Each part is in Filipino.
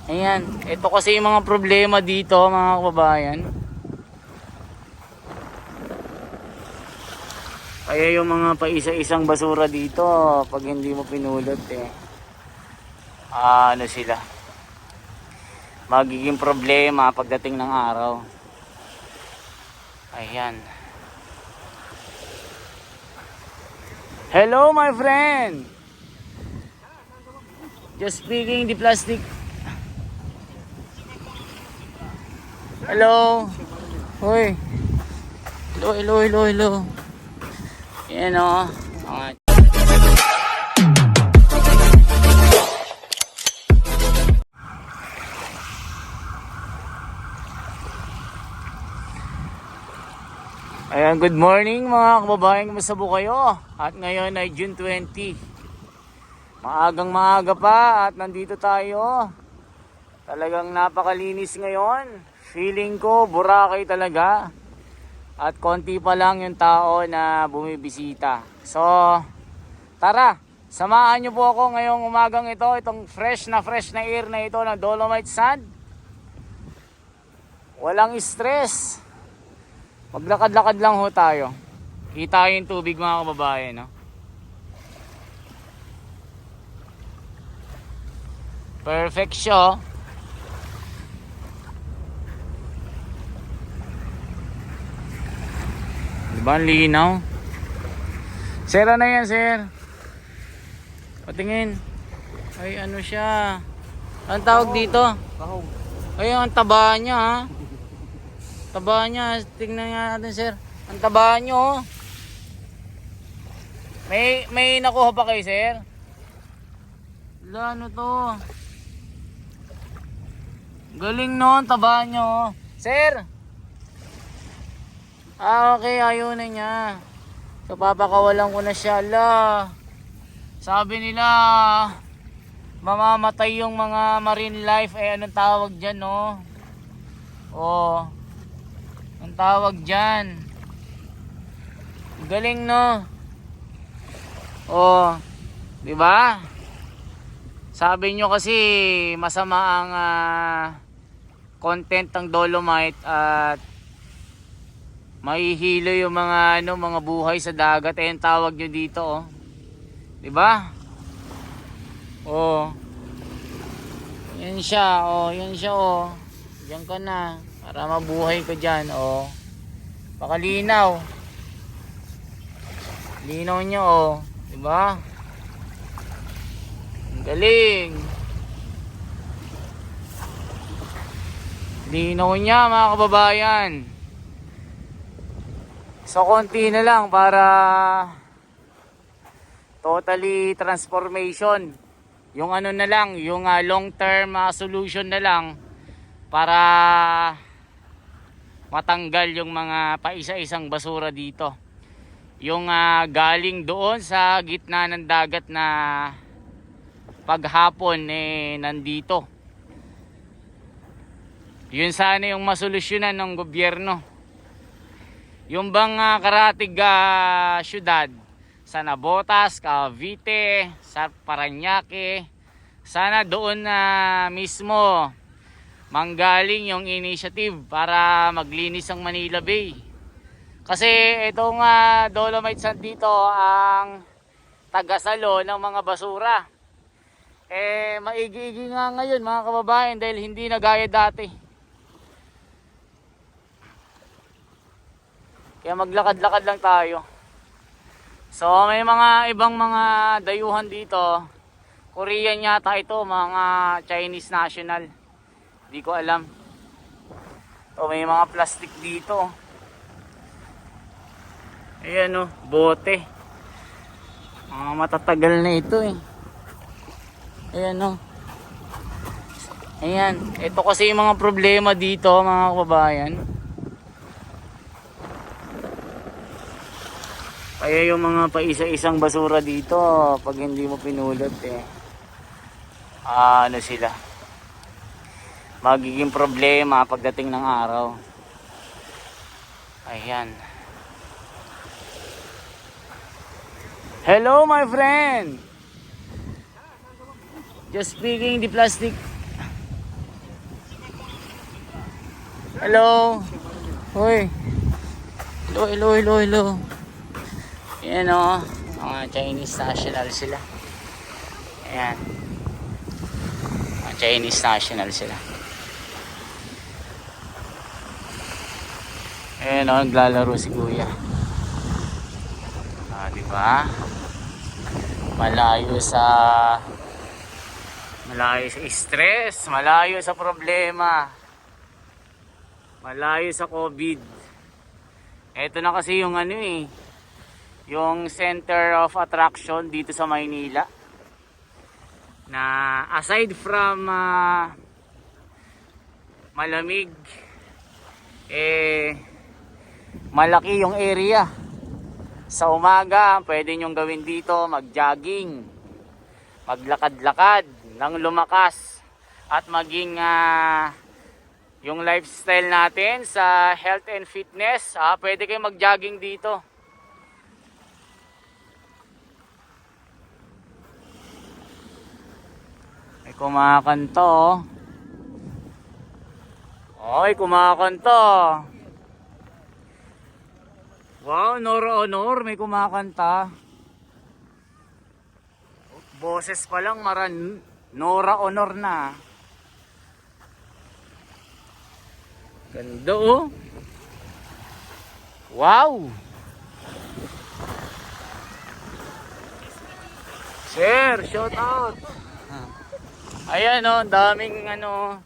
Ayan, ito kasi yung mga problema dito mga kababayan. Kaya yung mga paisa-isang basura dito, pag hindi mo pinulot ano sila, magiging problema pagdating ng araw. Ayan. Hello my friend. Just picking the plastic. Hello. Hoy. Hello. Yan o. Ayan, good morning mga kababayan, kumusta po kayo? At ngayon ay June 20. Maagang maaga pa at nandito tayo. Talagang napakalinis ngayon. Feeling ko Boracay talaga. At konti pa lang yung tao na bumibisita. So, tara, samahan nyo po ako ngayong umagang ito. Itong fresh na air na ito ng Dolomite Sand. Walang stress. Maglakad-lakad lang ho tayo. Kita yung tubig mga kababayan, no? Perfect siya. Diba ang linaw? Sir, ano yan sir? Patingin. Ay ano siya? Anong tawag dito? Kahog. Ay ang taba niya ha. Taba niya. Tingnan nga natin sir. Ang taba niyo oh. May nakuha pa kayo sir? Wala, ano to? Galing no, taba niyo. Sir! Okay, ayaw na niya. So papakawalan ko na siya. Ala. Sabi nila mamamatay yung mga marine life. Anong tawag dyan no? Oh. Ang tawag dyan. Galing no? Oh. Diba? Sabi nyo kasi masama ang content ng Dolomite at mahihilo yung mga mga buhay sa dagat. Ang tawag nyo dito oh. 'Di ba? Oh. Yan siya oh, Diyan ka na para mabuhay ka diyan oh. Pakalinaw. Linaw niyo oh, 'di ba? Ang galing. Linaw niya mga kababayan. So konti na lang para totally transformation. Yung ano na lang, yung long term solution na lang para matanggal yung mga paisa-isang basura dito. Yung galing doon sa gitna ng dagat na paghapon nandito. Yun sana yung masolusyonan ng gobyerno. Yung bang karatig syudad sa Navotas, Cavite, sa Parañaque, sana doon na mismo manggaling yung initiative para maglinis ang Manila Bay. Kasi itong Dolomite Sand dito ang tagasalo ng mga basura. Maigi-igi nga ngayon mga kababayan dahil hindi na gaya dati. Kaya maglakad-lakad lang tayo. So may mga ibang mga dayuhan dito. Korean yata ito, mga Chinese national. Hindi ko alam. So may mga plastic dito. Ayan oh, bote. Matatagal na ito Ayan oh. Ayan, ito kasi yung mga problema dito mga kababayan. Kaya yung mga paisa-isang basura dito, pag hindi mo pinulot ano sila, magiging problema pagdating ng araw. Ayan. Hello my friend. Just picking the plastic. Hello. Hoy. Hello, hello, hello, hello. Ayan o. Mga Chinese national sila. Ayan. Mga Chinese national sila. Ayan o, naglalaro si Kuya. Diba? Malayo sa stress, malayo sa problema, malayo sa COVID. Ito na kasi yung ano eh, yung center of attraction dito sa Maynila. Na aside from malamig, malaki yung area. Sa umaga, pwede nyong gawin dito, mag-jogging, maglakad-lakad, nang lumakas, at maging yung lifestyle natin sa health and fitness, pwede kayo mag-jogging dito. May kumakanta oh. Oy, kumakanta. Wow, Nora Honor, may kumakanta. Boses pa lang, Nora Honor na. Ganda oh. Wow. Sir, shout out. Ayan oh, daming ano.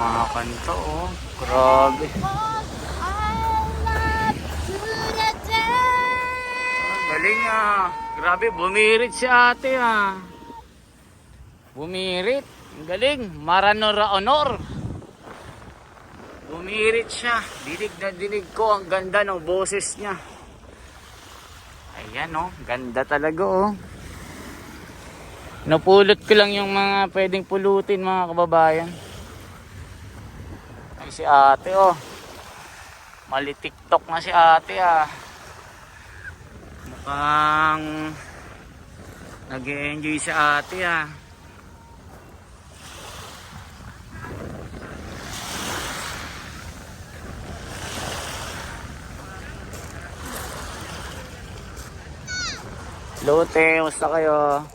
Mga kanta oh. Grabe. Galing ah. Grabe, bumirit si ate ah. Bumirit. Ang galing. Maranora Honor. Bumirit siya. Dinig na dinig ko. Ang ganda ng boses niya. Ayan oh. Ganda talaga oh. Napulot ko lang yung mga pwedeng pulutin mga kababayan. Ay si ate oh. Mali TikTok na si ate ah. Mukhang nag-enjoy si ate ah. Lote, musta kayo?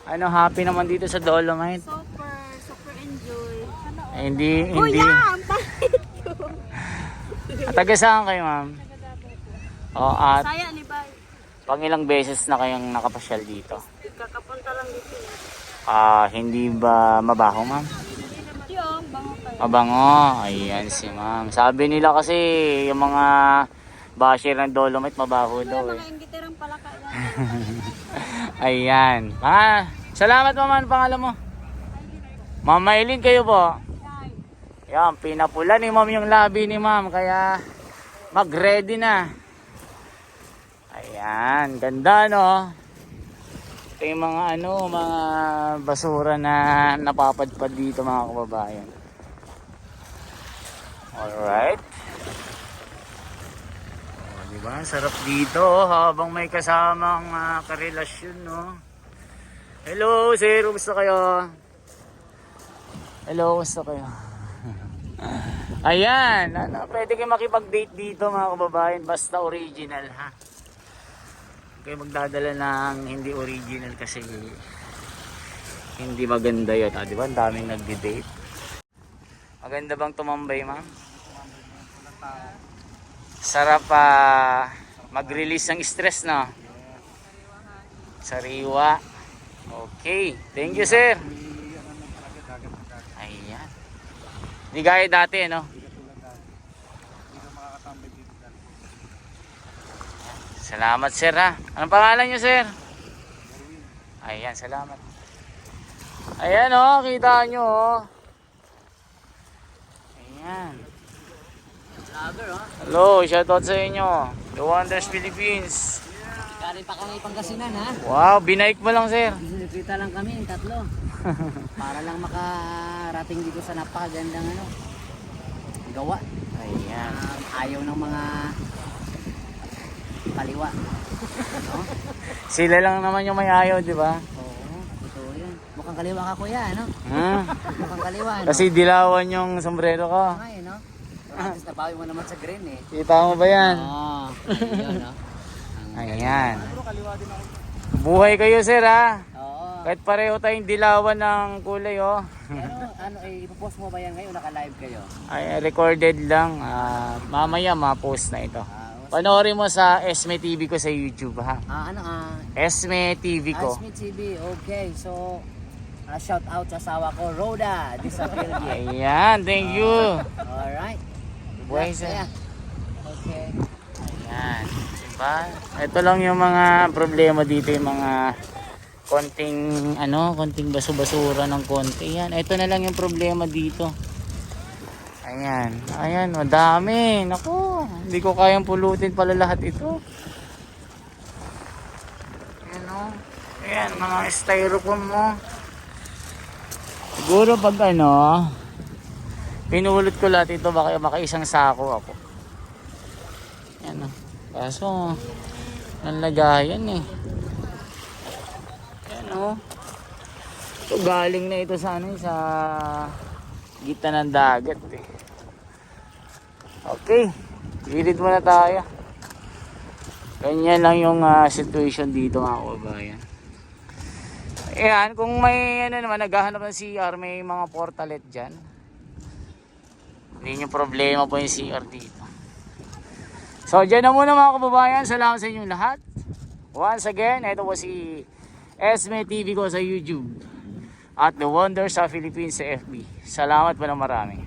Ano, happy naman dito sa Dolomite? Super enjoy. Hindi. Kuya, ang pangit ko. Taga saan kayo, ma'am? O, at Saya ni Bay. pang ilang beses na kayong nakapasyal dito? Kakapunta lang dito. Hindi ba mabaho, ma'am? Yung bango kayo. Mabango. Ayan si ma'am. Sabi nila kasi yung mga basher ng Dolomite mabaho Kuya, daw mga eh. inggitirang palaka lang. Ayan. Salamat ma'am. Ano pangalan mo? Ma'am Maylin kayo po. Yan, pinapula ni ma'am yung labi ni ma'am. Kaya mag-ready na. Ayan. Ganda no? Ito yung mga mga basura na napapadpad dito mga kababayan. Alright. Diba? Sarap dito habang may kasamang karelasyon no. Hello sir, gusto kayo? Hello, gusto kayo? Ayan, pwede kayo makipag-date dito mga kababayan basta original ha. Kayo magdadala ng hindi original kasi hindi maganda yun. Diba? Ang daming nagdi-date. Maganda bang tumambay ma'am? Sarap mag-release ng stress no? Sariwa. Okay. Thank you sir. Ayan. Hindi gaya dati no? Salamat sir ha. Anong pangalan nyo sir? Ayan, salamat. Ayan oh, kita nyo oh. Ayan. Hello, shoutout sa inyo. The Wonders Philippines. Galing pa kami Pangasinan ha. Wow, binike mo lang sir. Bisita lang kami, tatlo. Para lang makarating dito sa napakagandang gawa. Ayan. Ayaw ng mga kaliwa. No? Sila lang naman yung may ayaw, di ba? Oo, totoo yun. Mukhang kaliwa ka kuya, ano? Hmm? Mukhang kaliwa, ano? Kasi dilawan yung sombrero ko. Ay, no? At nabawi mo naman sa green eh. Kita mo ba yan? Oo, ayun, no? Ayan. Buhay kayo, sir, ha? Oo. Kahit pareho tayong dilawan ng kulay, oh. Pero ano, ipopost mo ba yan ngayon? Naka-live kayo? Ay, recorded lang. Mamaya ma-post na ito. Ah, Panoorin mo sa Esme TV ko sa YouTube, ha? Esme TV ko. Asmi TV, okay. So, shout out sa asawa ko, Rhoda Disapilye. Ayan, thank you. Alright. Buhay, sir. Okay. Ayan. Diba? Ito lang yung mga problema dito, yung mga konting baso-basura ng konti. Yan, ito na lang yung problema dito. Ayan, ayan, madami. Naku, hindi ko kayang pulutin pala lahat ito. Ayan o. Ayan, mga styrofoam mo. Siguro pag pinulot ko lahat ito, baka makaisang sako ako. Ayan o. Kaso, nanlagayan eh. Ayan o. Ito galing na ito sa sa gitna ng dagat eh. Okay, gilid muna tayo. Ganyan lang yung situation dito mga kababayan. Ayan, kung may naman naghahanap ng CR, may mga portalet dyan. Hindi nyo problema po yung CR dito. So dyan na muna mga kababayan. Salamat sa inyong lahat. Once again, ito po si Esme TV ko sa YouTube at The Wonders sa Philippines sa FB. Salamat po ng marami.